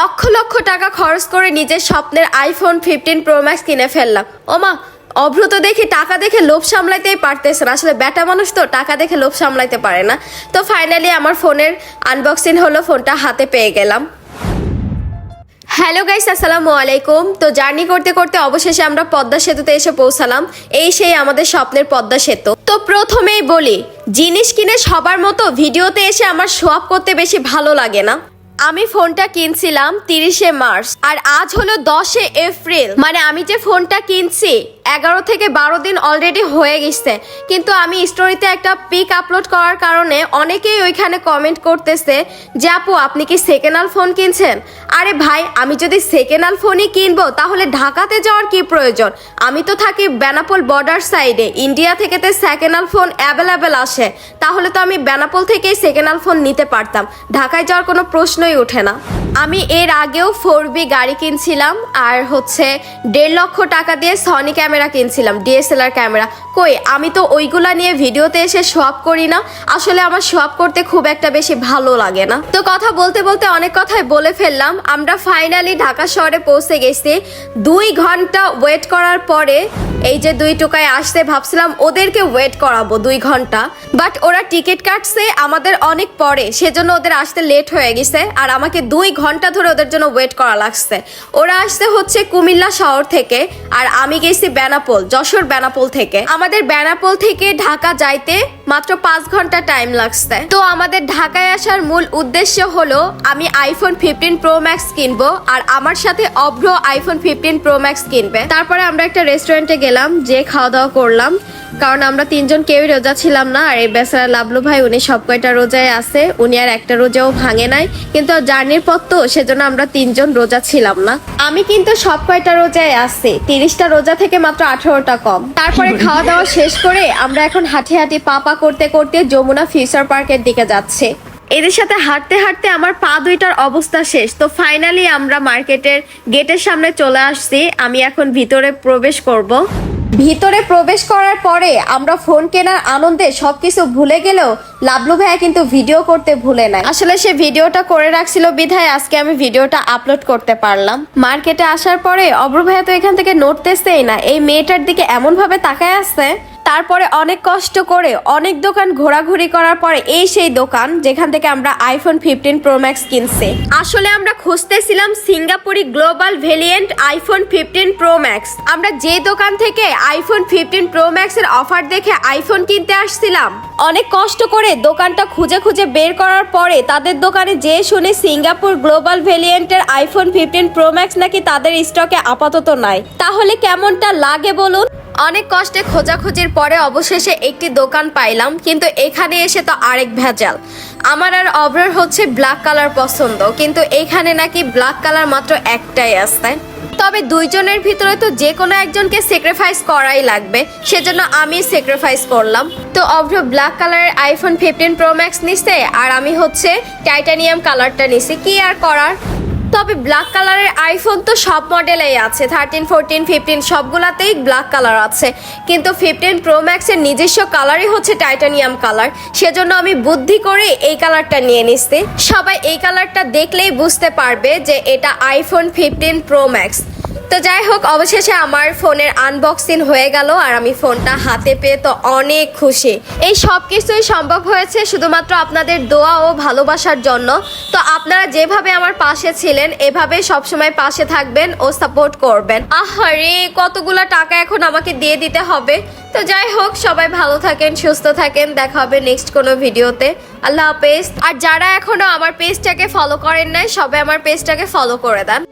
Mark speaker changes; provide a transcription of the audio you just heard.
Speaker 1: লক্ষ লক্ষ টাকা খরচ করে নিজের স্বপ্নের আইফোন 15 প্রো ম্যাক্স কিনে ফেললাম। ওমা, অভ্র তো দেখি টাকা দেখে লোভ সামলাইতেই পারতেছে না। আসলে ব্যাটা মানুষ তো টাকা দেখে লোভ সামলাইতে পারে না। তো ফাইনালি আমার ফোনের আনবক্সিং হলো, ফোনটা হাতে পেয়ে গেলাম। হ্যালো গাইস, আসসালামু আলাইকুম। তো জার্নি করতে করতে অবশেষে আমরা পদ্মা সেতুতে এসে পৌঁছালাম। এই সেই আমাদের স্বপ্নের পদ্মা সেতু। তো প্রথমেই বলি, জিনিস কিনে সবার মতো ভিডিওতে এসে আমার শো অফ করতে বেশি ভালো লাগে না। আমি ফোনটা কিনছিলাম 30শে মার্চ আর আজ হলো 10শে এপ্রিল। মানে আমি যে ফোনটা কিনছি 11 থেকে 12 দিন অলরেডি হয়ে গেছে। কিন্তু আমি স্টোরিতে একটা পিক আপলোড করার কারণে অনেকেই ওইখানে কমেন্ট করতেছে যে আপু আপনি কি সেকেন্ড হ্যান্ড ফোন কিনছেন। আরে ভাই, আমি যদি সেকেন্ড হ্যান্ড ফোনই কিনবো তাহলে ঢাকাতে যাওয়ার কি প্রয়োজন? আমি তো থাকি বেনাপোল বর্ডার সাইডে। ইন্ডিয়া থেকে তো সেকেন্ড হ্যান্ড ফোন অ্যাভেলেবেল আসে। তাহলে তো আমি বেনাপোল থেকেই সেকেন্ড হ্যান্ড ফোন নিতে পারতাম। ঢাকায় যাওয়ার কোনো প্রশ্নই ওঠে না। আমি এর আগেও 4B গাড়ি কিনছিলাম আর হচ্ছে 1.5 লক্ষ টাকা দিয়ে সনি ক্যামেরা কিনছিলাম, DSLR ক্যামেরা। কই, আমি তো ওইগুলা নিয়ে ভিডিওতে এসে শো অফ করি না। আসলে আমার শো অফ করতে খুব একটা বেশি ভালো লাগে না। তো কথা বলতে বলতে অনেক কথাই বলে ফেললাম। আমরা ফাইনালি ঢাকা শহরে পৌঁছে গেছি। 2 ঘন্টা ওয়েট করার পরে এই যে 2 টোকায় আসতে, ভাবছিলাম ওদেরকে ওয়েট করাবো 2 ঘন্টা, বাট ওরা টিকিট কাটছে আমাদের অনেক পরে, সেজন্য ওদের আসতে লেট হয়ে গেছে আর আমাকে 2 ঘন্টা ধরে ওদের জন্য ওয়েট করা লাগছে। ওরা আসছে হচ্ছে কুমিল্লা শহর থেকে আর আমি গেছি বেনাপোল, যশোর বেনাপোল থেকে। আমাদের বেনাপোল থেকে ঢাকা যাইতে মাত্র 5 ঘন্টা টাইম লাগছে। তো আমাদের ঢাকায় আসার মূল উদ্দেশ্য হলো আমি আইফোন 15 প্রো ম্যাক্স কিনবো আর আমার সাথে অভ্র আইফোন 15 প্রো ম্যাক্স কিনবে। তারপরে আমরা একটা রেস্টুরেন্টে গেলাম, যে খাওয়া দাওয়া করলাম, কারণ আমরা 3 জন কেউই রোজা ছিলাম না। আর এই বেচারা লাবলু ভাই, উনি সব কয়টা রোজায় আছে, উনি আর একটা রোজাও ভাঙে নাই। কিন্তু জার্নির পর তো, সেজন্য আমরা 3 জন রোজা ছিলাম না। আমি কিন্তু সব কয়টা রোজায় আছি, 30টা রোজা থেকে মাত্র 18টা কম। তারপরে খাওয়া দাওয়া শেষ করে আমরা এখন হাঁটি হাঁটি পাপা করতে করতে যমুনা ফিউচার পার্কের দিকে যাচ্ছি। এদের সাথে হাঁটতে হাঁটতে আমার পা দুইটার অবস্থা শেষ। তো ফাইনালি আমরা মার্কেটের গেটের সামনে চলে আসছি। আমি এখন ভিতরে প্রবেশ করব। ভিতরে প্রবেশ করার পরে আমরা ফোন কেনার আনন্দে সবকিছু ভুলে গেলেও লাবলু ভাইয়া কিন্তু ভিডিও করতে ভুলে নাই। আসলে সে ভিডিওটা করে রাখছিল বিধায় আজকে আমি ভিডিওটা আপলোড করতে পারলাম। মার্কেটে আসার পরে অব্র ভাইয়া তো এখান থেকে নড়তেছেই না, এই মেয়েটার দিকে এমন ভাবে তাকায় আছে। তারপরে অনেক কষ্ট করে অনেক দোকান ঘোরাঘুরি করার পরে এই সেই দোকান যেখান থেকে আমরা আইফোন 15 প্রো ম্যাক্স কিনছি। আসলে আমরা খুঁজতেছিলাম সিঙ্গাপুরি global variant iPhone 15 pro max. আমরা যে দোকান থেকে আইফোন 15 প্রো ম্যাক্স এর অফার দেখে আইফোন কিনতে আসছিলাম, অনেক কষ্ট করে দোকানটা খুঁজে খুঁজে বের করার পরে তাদের দোকানে যেয়ে শুনে সিঙ্গাপুর গ্লোবাল ভেরিয়েন্টের আইফোন 15 প্রো ম্যাক্স নাকি তাদের স্টকে আপাতত নাই। তাহলে কেমনটা লাগে বলুন? অনেক কষ্টে খোঁজাখুঁজির পরে অবশেষে একটি দোকান পাইলাম, কিন্তু এখানে এসে তো আরেক ভেজাল। আমার আর অব্রার হচ্ছে ব্ল্যাক কালার পছন্দ, কিন্তু এখানে নাকি ব্ল্যাক কালার মাত্র একটাই আছে। তবে 2 জনের ভিতরে তো যে কোনো একজনকে স্যাক্রিফাইস করাই লাগবে, সেজন্য আমি স্যাক্রিফাইস করলাম। তো অভ্র ব্ল্যাক কালারের আইফোন 15 প্রো ম্যাক্স নিছে আর আমি হচ্ছে টাইটানিয়াম কালারটা নিছি। কি আর করার। তবে ব্ল্যাক কালারের আইফোন তো সব মডেলেই আছে, 13, 14, 15 সবগুলাতেই ব্ল্যাক কালার আছে। কিন্তু 15 প্রো ম্যাক্সের নিজস্ব কালারই হচ্ছে টাইটানিয়াম কালার, সেজন্য আমি বুদ্ধি করে এই কালারটা নিয়ে নিচ্ছি। সবাই এই কালারটা দেখলেই বুঝতে পারবে যে এটা আইফোন 15 প্রো ম্যাক্স। তো যাই হোক, অবশেষে আমার ফোনের আনবক্সিং হয়ে গেল আর আমি ফোনটা হাতে পেয়ে তো অনেক খুশি। এই সব কিছুই সম্ভব হয়েছে শুধুমাত্র আপনাদের দোয়া ও ভালোবাসার জন্য। তো আপনারা যেভাবে আমার পাশে ছিলেন এভাবে সবসময় পাশে থাকবেন ও সাপোর্ট করবেন। আহারে, কতগুলা টাকা এখন আমাকে দিয়ে দিতে হবে। তো যাই হোক, সবাই ভালো থাকেন, সুস্থ থাকেন, দেখা হবে নেক্সট কোনো ভিডিওতে। আল্লাহ হাফেজ। আর যারা এখনো আমার পেজটাকে ফলো করেন নাই, সবাই আমার পেজটাকে ফলো করে দেন।